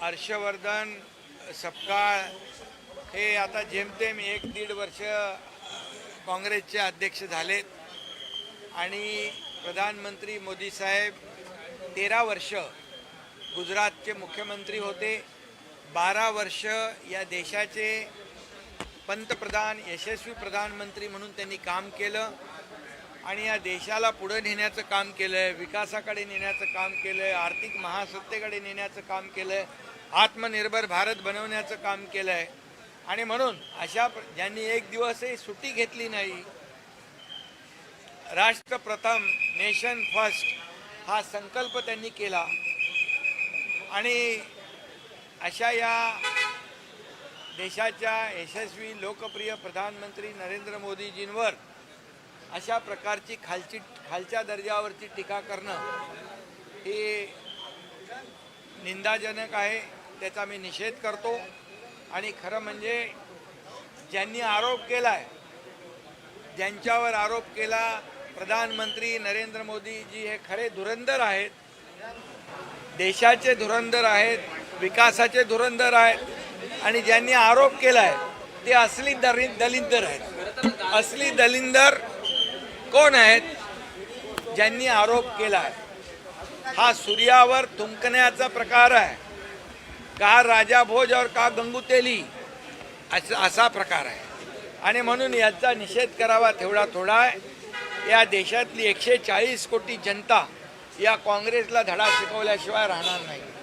हर्षवर्धन सपकाळ हे आता जेमतेम 1-1.5 वर्ष काँग्रेसचे अध्यक्ष झालेत आणि प्रधानमंत्री मोदी साहेब 13 वर्ष गुजरातचे मुख्यमंत्री होते, 12 वर्ष या देशाचे पंतप्रधान यशस्वी प्रधानमंत्री म्हणून त्यांनी काम केलं आणि या देशाला पुढे नेण्याचं काम केलं आहे, विकासाकडे नेण्याचं काम केलं आहे, आर्थिक महासत्तेकडे नेण्याचं काम केलं आहे, आत्मनिर्भर भारत बनवण्याचं काम केलं आहे. आणि म्हणून ज्यांनी एक दिवसही सुट्टी घेतली नाही, राष्ट्र प्रथम नेशन फर्स्ट हा संकल्प त्यांनी केला आणि अशा या देशाच्या यशस्वी लोकप्रिय प्रधानमंत्री नरेंद्र मोदीजींवर अशा प्रकारची खालच्या दर्जावरची टीका करणं हे निंदाजनक आहे. त्याचा मी निषेध करतो. आणि खरं म्हणजे ज्यांनी आरोप केलाय, ज्यांच्यावर आरोप केला, प्रधानमंत्री नरेंद्र मोदीजी हे खरे धुरंधर आहेत, देशाचे धुरंधर आहेत, विकासाचे धुरंधर आहेत. आणि ज्यांनी आरोप केलाय ते असली दलिंदर आहेत. असली दलिंदर कोण आहेत? ज्यांनी आरोप केलाय. हा सूर्यावर थुंकण्याचा प्रकार आहे. का राजा भोज और का गंगू तेली असा प्रकार आहे. आणि म्हणून याचा निषेध करावा तेवढा थोडा आहे. या देशातली 140 कोटी जनता या काँग्रेसला धडा शिकवल्याशिवाय राहणार नाही.